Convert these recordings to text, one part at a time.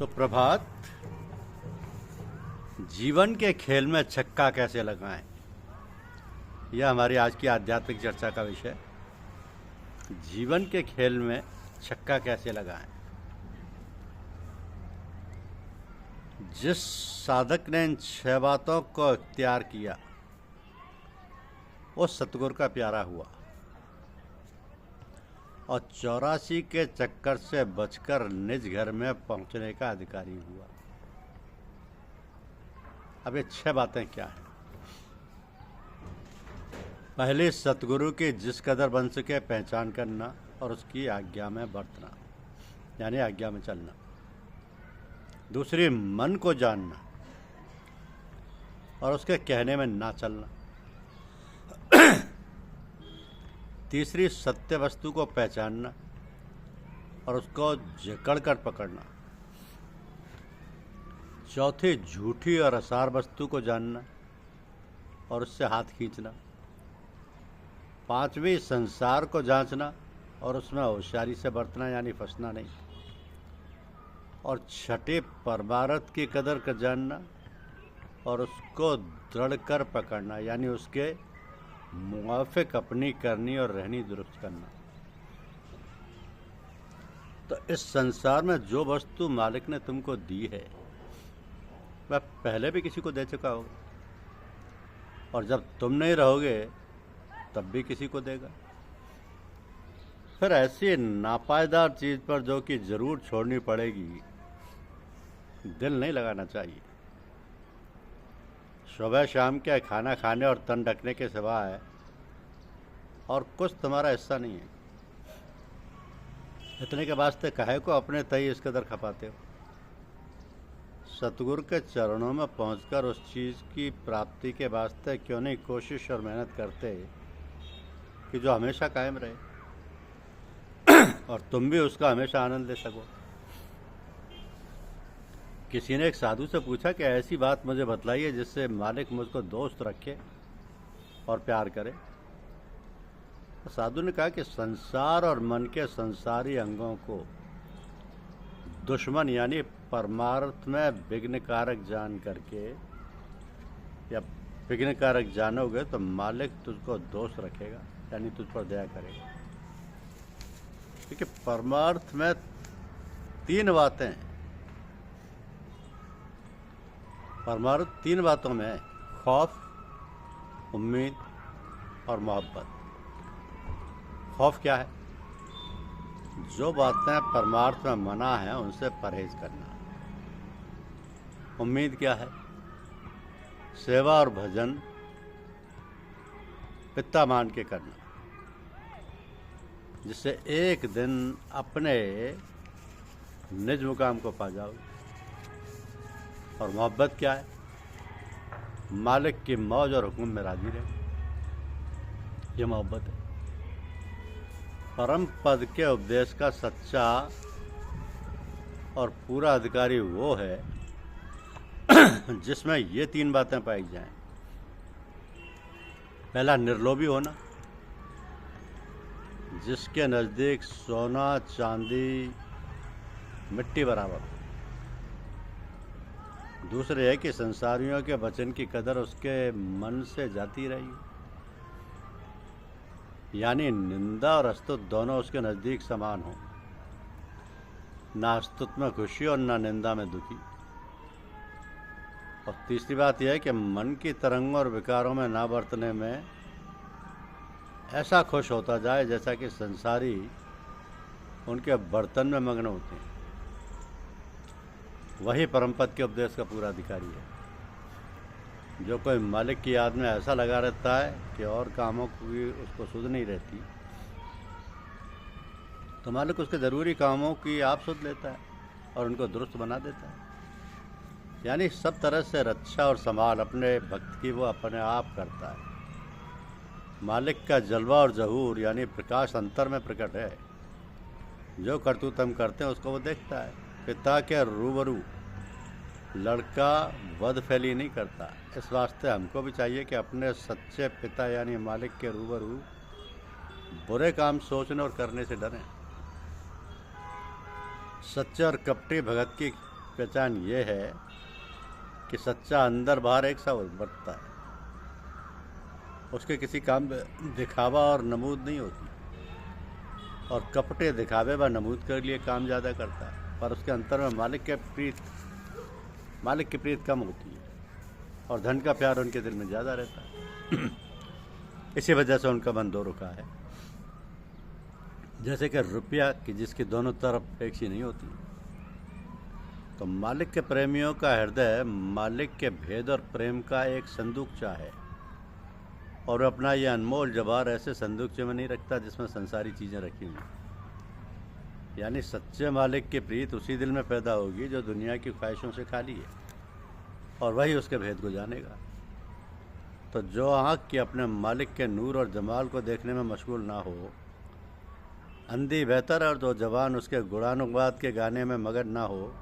सुप्रभात। जीवन के खेल में छक्का कैसे लगाएं, यह हमारी आज की आध्यात्मिक चर्चा का विषय। जीवन के खेल में छक्का कैसे लगाएं। जिस साधक ने इन 6 बातों को इख्तियार किया वो सतगुरु का प्यारा हुआ और 84 के चक्कर से बचकर निज घर में पहुंचने का अधिकारी हुआ। अब ये 6 बातें क्या हैं? पहले, सतगुरु की जिस कदर बन सके पहचान करना और उसकी आज्ञा में बरतना, यानी आज्ञा में चलना। दूसरी, मन को जानना और उसके कहने में ना चलना। तीसरी, सत्य वस्तु को पहचानना और उसको जकड़ कर पकड़ना। चौथी, झूठी और असार वस्तु को जानना और उससे हाथ खींचना। पांचवी, संसार को जांचना और उसमें होशियारी से बरतना, यानी फंसना नहीं। और छठी, परमार्थ की कदर कर जानना और उसको दृढ़ कर पकड़ना, यानी उसके मुआफिक अपनी करनी और रहनी दुरुस्त करना। तो इस संसार में जो वस्तु मालिक ने तुमको दी है वह पहले भी किसी को दे चुका होगा, और जब तुम नहीं रहोगे तब भी किसी को देगा। फिर ऐसी नापायदार चीज पर जो कि जरूर छोड़नी पड़ेगी, दिल नहीं लगाना चाहिए। सुबह शाम के खाना खाने और तन ढकने के सिवाय और कुछ तुम्हारा हिस्सा नहीं है। इतने के वास्ते काहे को अपने तय इस कदर खपाते हो? सतगुरु के चरणों में पहुंचकर उस चीज की प्राप्ति के वास्ते क्यों नहीं कोशिश और मेहनत करते कि जो हमेशा कायम रहे और तुम भी उसका हमेशा आनंद ले सको। किसी ने एक साधु से पूछा कि ऐसी बात मुझे बतलाइए जिससे मालिक मुझको दोस्त रखे और प्यार करे। तो साधु ने कहा कि संसार और मन के संसारी अंगों को दुश्मन यानी परमार्थ में विघ्न कारक जान करके या विघ्न कारक जानोगे तो मालिक तुझको दोस्त रखेगा, यानी तुझ पर दया करेगा। क्योंकि परमार्थ में 3 बातें हैं। परमार्थ 3 बातों में खौफ, उम्मीद और मोहब्बत। खौफ क्या है? जो बातें परमार्थ में मना है उनसे परहेज करना। उम्मीद क्या है? सेवा और भजन पिता मान के करना, जिससे एक दिन अपने निज मुकाम को पा जाओगे। और मोहब्बत क्या है? मालिक की मौज और हुक्म में राजी रहे, ये मोहब्बत है। परम पद के उपदेश का सच्चा और पूरा अधिकारी वो है जिसमें ये 3 बातें पाई जाएं। पहला, निर्लोभी होना, जिसके नजदीक सोना चांदी मिट्टी बराबर। दूसरे है कि संसारियों के वचन की कदर उसके मन से जाती रही, यानी निंदा और अस्तुत दोनों उसके नजदीक समान हो, ना अस्तुत में खुशी और ना निंदा में दुखी। और तीसरी बात यह है कि मन की तरंगों और विकारों में ना बरतने में ऐसा खुश होता जाए जैसा कि संसारी उनके बर्तन में मग्न होते हैं। वही परम पद के उपदेश का पूरा अधिकारी है। जो कोई मालिक की याद में ऐसा लगा रहता है कि और कामों की उसको सुध नहीं रहती, तो मालिक उसके ज़रूरी कामों की आप सुध लेता है और उनको दुरुस्त बना देता है। यानी सब तरह से रक्षा और संभाल अपने भक्त की वो अपने आप करता है। मालिक का जलवा और जहूर यानी प्रकाश अंतर में प्रकट है। जो करतूत हम करते हैं उसको वो देखता है। पिता के रूबरू लड़का वध फैली नहीं करता। इस वास्ते हमको भी चाहिए कि अपने सच्चे पिता यानी मालिक के रूबरू बुरे काम सोचने और करने से डरें। सच्चे और कपटी भगत की पहचान ये है कि सच्चा अंदर बाहर एक सा बरतता है। उसके किसी काम में दिखावा और नमूद नहीं होती, और कपटे दिखावे व नमूद के लिए काम ज़्यादा करता है, पर उसके अंतर में मालिक की प्रीत कम होती है और धन का प्यार उनके दिल में ज़्यादा रहता है। इसी वजह से उनका मन दो रुखा है, जैसे कि रुपया की जिसकी दोनों तरफ एक सी नहीं होती। तो मालिक के प्रेमियों का हृदय मालिक के भेद और प्रेम का एक संदूकचा है, और अपना ये अनमोल जवाहर ऐसे संदूकचे में नहीं रखता जिसमें संसारी चीज़ें रखी हुई। यानी सच्चे मालिक की प्रीत उसी दिल में पैदा होगी जो दुनिया की ख्वाहिशों से खाली है, और वही उसके भेद को जानेगा। तो जो आँख की अपने मालिक के नूर और जमाल को देखने में मशगूल ना हो, अंधी बेहतर, और जो जवान उसके गुणानुवाद के गाने में मगन ना हो,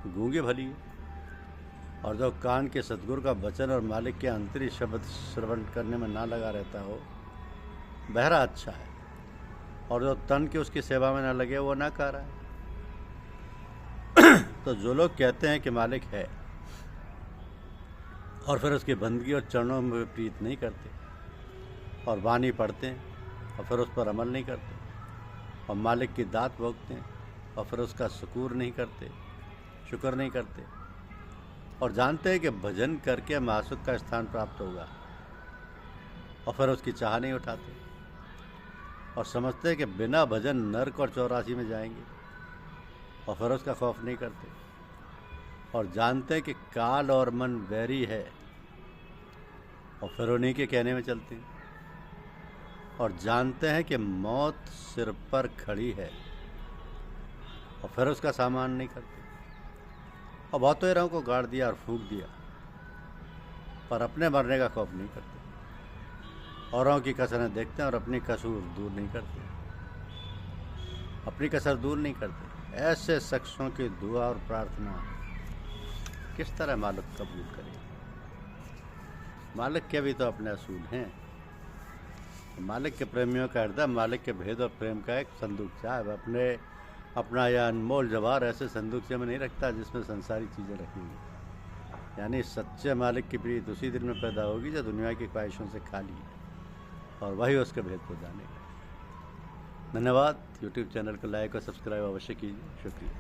गूंगी भली है। और जो कान के सतगुरु का वचन और मालिक के अंतरी शब्द श्रवण करने में ना लगा रहता हो, बहरा अच्छा है। और जो तन की उसकी सेवा में ना लगे, वो ना कह रहा है। तो जो लोग कहते हैं कि मालिक है और फिर उसकी बंदगी और चरणों में प्रीत नहीं करते, और वाणी पढ़ते हैं और फिर उस पर अमल नहीं करते, और मालिक की दात भोगते हैं और फिर उसका शुक्र नहीं करते, और जानते हैं कि भजन करके मासुक का स्थान प्राप्त होगा, और फिर उसकी चाह नहीं उठाते, और समझते हैं कि बिना भजन नरक और 84 में जाएंगे, और फिर उसका खौफ नहीं करते, और जानते हैं कि काल और मन बैरी है, और फिर उन्हीं के कहने में चलते हैं, और जानते हैं कि मौत सिर पर खड़ी है, और फिर उसका सामान नहीं करते, और बहुतों ही को गाड़ दिया और फूंक दिया, पर अपने मरने का खौफ नहीं करते, औरों की कसरें देखते हैं और अपनी कसूर दूर नहीं करते। ऐसे शख्सों की दुआ और प्रार्थना किस तरह मालिक कबूल करे? मालिक के भी तो अपने असूल हैं। मालिक के प्रेमियों का हृदय मालिक के भेद और प्रेम का एक संदूकचा है। अपना यह अनमोल जवाहर ऐसे संदूकचे में नहीं रखता जिसमें संसारी चीज़ें रखी हुई। यानी सच्चे मालिक की प्रीत उसी दिल में पैदा होगी जो दुनिया की ख्वाहिशों से खाली है, और वही उसके भेद को जानेगा। धन्यवाद। यूट्यूब चैनल को लाइक और सब्सक्राइब अवश्य कीजिए। शुक्रिया।